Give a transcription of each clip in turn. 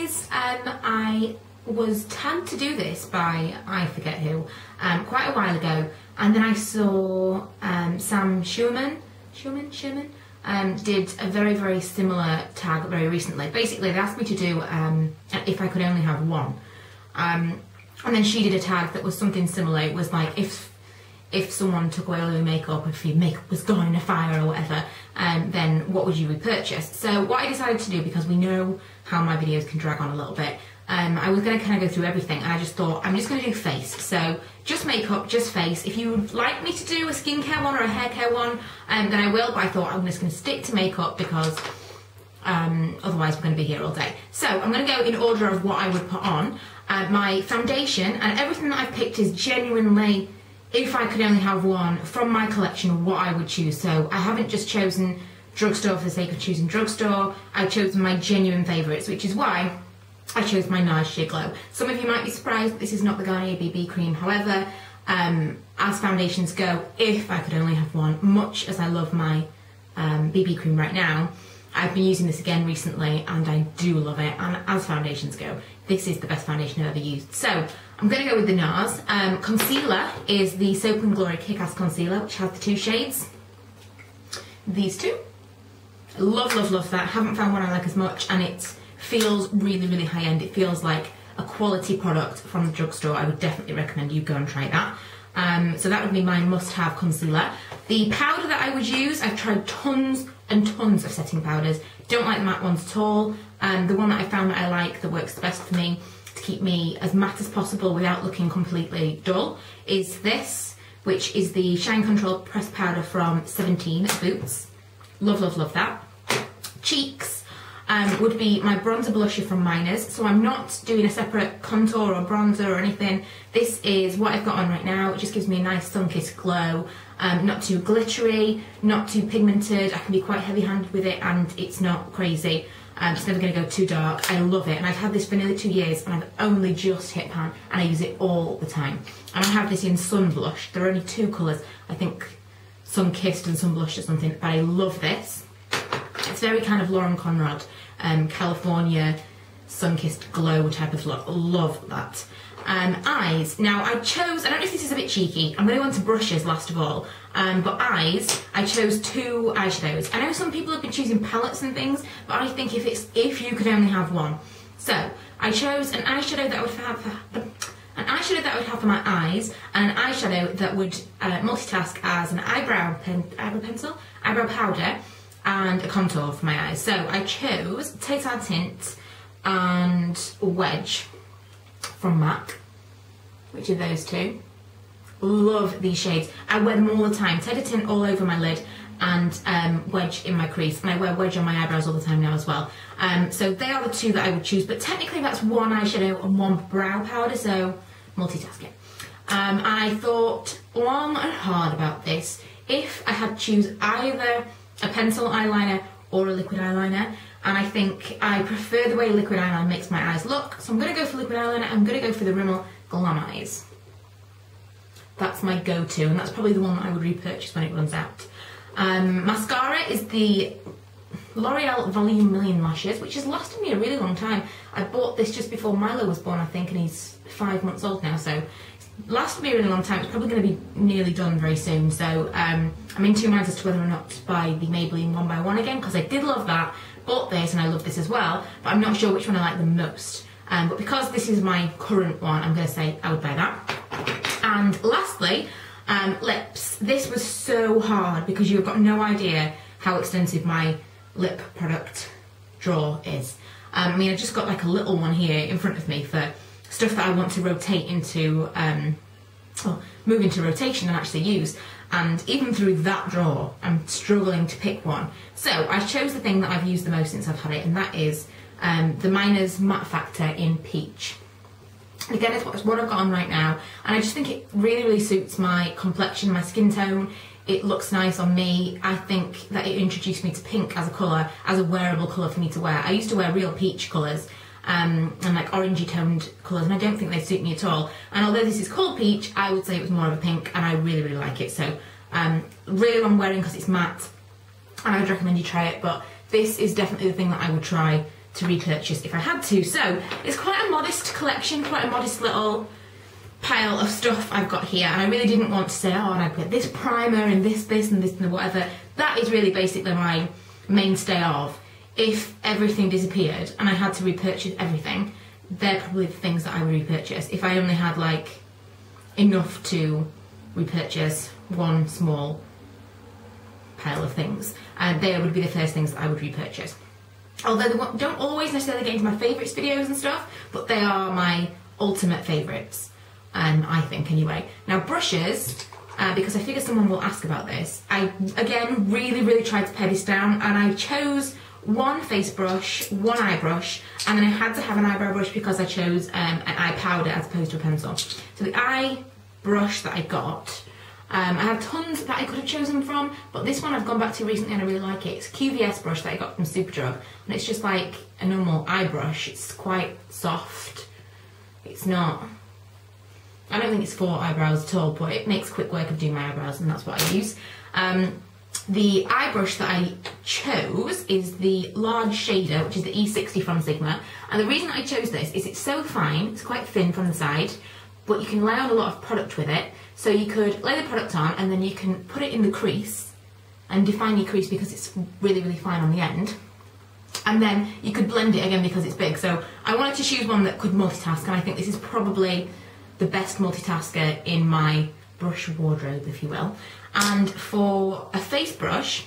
guys, I was tagged to do this by I forget who quite a while ago, and then I saw Sam Schumann did a very similar tag very recently. Basically they asked me to do if I could only have one, and then she did a tag that was something similar. It was like if someone took away all your makeup, if your makeup was gone in a fire or whatever, then what would you repurchase? So what I decided to do, because we know how my videos can drag on a little bit, I was going to kind of go through everything, and I just thought I'm just going to do face. So just makeup, just face. If you would like me to do a skincare one or a hair care one, then I will, but I thought I'm just going to stick to makeup because otherwise we're going to be here all day. So I'm going to go in order of what I would put on. My foundation and everything that I've picked is genuinely, if I could only have one from my collection, what I would choose. So I haven't just chosen drugstore for the sake of choosing drugstore. I've chosen my genuine favourites, which is why I chose my NARS Sheer Glow. Some of you might be surprised this is not the Garnier BB cream. However, as foundations go, if I could only have one, much as I love my BB cream right now, I've been using this again recently and I do love it. And as foundations go, this is the best foundation I've ever used. So I'm going to go with the NARS. Concealer is the Soap and Glory Kick-Ass Concealer, which has the two shades. These two. Love that. Haven't found one I like as much, and it feels really high-end. It feels like a quality product from the drugstore. I would definitely recommend you go and try that. So that would be my must-have concealer. The powder that I would use, I've tried tons and tons of setting powders. Don't like the matte ones at all. The one that I found that I like, that works the best for me to keep me as matte as possible without looking completely dull, is this, which is the Shine Control Pressed Powder from 17 at Boots. Love that. Cheeks would be my bronzer blusher from Miners. So I'm not doing a separate contour or bronzer or anything. This is what I've got on right now. It just gives me a nice sun-kissed glow. Not too glittery, not too pigmented. I can be quite heavy-handed with it, and it's not crazy. It's never going to go too dark. I love it, and I've had this for nearly 2 years, and I've only just hit pan, and I use it all the time. And I have this in Sun Blush. There are only two colours, I think Sun Kissed and Sun Blush or something, but I love this. It's very kind of Lauren Conrad, California Sun Kissed Glow type of look. Love that. Eyes. Now I don't know if this is a bit cheeky, I'm going to go on to brushes last of all, but eyes, I chose two eyeshadows. I know some people have been choosing palettes and things, but I think if you could only have one. So I chose an eyeshadow that I would have for my eyes, and an eyeshadow that would multitask as an eyebrow powder and a contour for my eyes. So I chose Tata Tint and Wedge from MAC, which are those two. Love these shades. I wear them all the time. Tata Tint all over my lid, and Wedge in my crease, and I wear Wedge on my eyebrows all the time now as well. So they are the two that I would choose, but technically that's one eyeshadow and one brow powder, so multitasking. I thought long and hard about this. If I had to choose either a pencil eyeliner or a liquid eyeliner, and I think I prefer the way liquid eyeliner makes my eyes look, so I'm going to go for liquid eyeliner. I'm going to go for the Rimmel Glam Eyes. That's my go-to, and that's probably the one that I would repurchase when it runs out. Mascara is the L'Oreal Volume Million Lashes, which has lasted me a really long time. I bought this just before Milo was born, I think, and he's 5 months old now, so it's lasted me a really long time. It's probably going to be nearly done very soon, so I'm in two minds as to whether or not to buy the Maybelline 1x1 again, because I did love that, bought this, and I love this as well, but I'm not sure which one I like the most. But because this is my current one, I'm going to say I would buy that. And lastly, lips. This was so hard because you've got no idea how extensive my lip product drawer is. I mean, I've just got like a little one here in front of me for stuff that I want to rotate into, move into rotation and actually use. And even through that drawer, I'm struggling to pick one. So I chose the thing that I've used the most since I've had it, and that is the Miners Matte Factor in Peach. Again, it's what I've got on right now, and I just think it really suits my complexion, my skin tone. It looks nice on me. I think that it introduced me to pink as a colour, as a wearable colour for me to wear. I used to wear real peach colours and like orangey toned colours, and I don't think they suit me at all. And although this is called peach, I would say it was more of a pink, and I really like it. So really long wearing because it's matte, and I would recommend you try it, but this is definitely the thing that I would try to repurchase if I had to. So it's quite a modest collection, quite a modest little pile of stuff I've got here, and I really didn't want to say, oh, and I've got this primer and this and this and whatever. That is really basically my mainstay of, if everything disappeared and I had to repurchase everything, they're probably the things that I would repurchase. If I only had like enough to repurchase one small pile of things, they would be the first things that I would repurchase. Although they don't always necessarily get into my favourites videos and stuff, but they are my ultimate favourites, I think anyway. Now brushes, because I figure someone will ask about this, I again really tried to pare this down, and I chose one face brush, one eye brush, and then I had to have an eyebrow brush because I chose an eye powder as opposed to a pencil. So the eye brush that I got, I have tons that I could have chosen from, but this one I've gone back to recently and I really like it. It's a QVS brush that I got from Superdrug, and it's just like a normal eye brush. It's quite soft. It's not, I don't think it's for eyebrows at all, but it makes quick work of doing my eyebrows, and that's what I use. The eye brush that I chose is the large shader, which is the E60 from Sigma, and the reason I chose this is it's so fine, it's quite thin from the side, but you can lay on a lot of product with it. So you could lay the product on and then you can put it in the crease and define your crease because it's really fine on the end. And then you could blend it again because it's big. So I wanted to choose one that could multitask, and I think this is probably the best multitasker in my brush wardrobe, if you will. And for a face brush,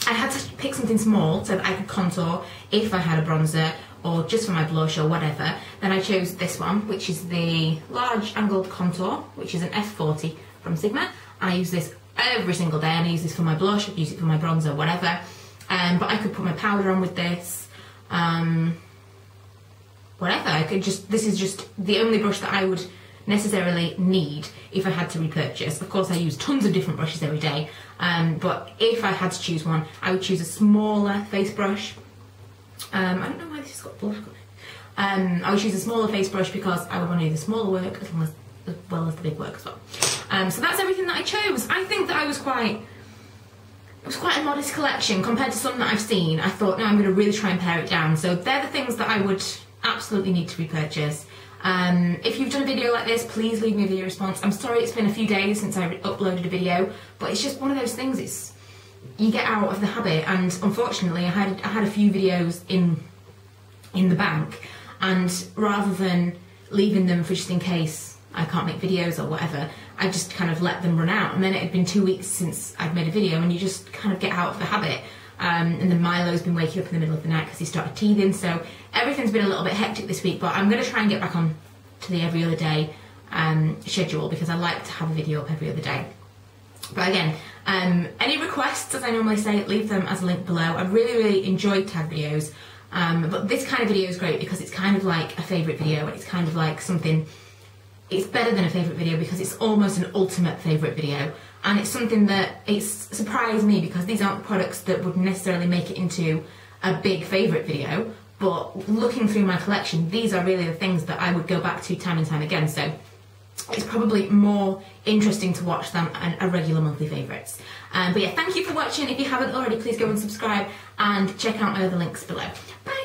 I had to pick something small so that I could contour if I had a bronzer or just for my blush or whatever. Then I chose this one, which is the large angled contour, which is an F40 from Sigma. And I use this every single day, and I use this for my blush, I use it for my bronzer, whatever. But I could put my powder on with this, whatever. I could just, this is just the only brush that I would necessarily need if I had to repurchase. Of course I use tons of different brushes every day, but if I had to choose one, I would choose a smaller face brush. I don't know why this has got black on it. I would choose a smaller face brush because I would want to do the smaller work as well as the big work as well. So that's everything that I chose. I think that it was quite a modest collection compared to some that I've seen. I thought, no, I'm going to really try and pare it down. So they're the things that I would absolutely need to repurchase. If you've done a video like this, please leave me a video response. I'm sorry it's been a few days since I uploaded a video, but it's just one of those things, you get out of the habit, and unfortunately I had a few videos in the bank, and rather than leaving them for just in case I can't make videos or whatever, I just kind of let them run out, and then it had been 2 weeks since I'd made a video, and you just kind of get out of the habit. And then Milo's been waking up in the middle of the night because he started teething, so everything's been a little bit hectic this week, but I'm going to try and get back on to the every other day schedule, because I like to have a video up every other day. But again, any requests, as I normally say, leave them as a link below. I really enjoyed tag videos, but this kind of video is great because it's kind of like a favourite video, and it's kind of like something, it's better than a favourite video because it's almost an ultimate favourite video. And it's something that it's surprised me because these aren't products that would necessarily make it into a big favourite video, but looking through my collection, these are really the things that I would go back to time and time again. So it's probably more interesting to watch than a regular monthly favourites. But yeah, thank you for watching. If you haven't already, please go and subscribe and check out my other links below. Bye!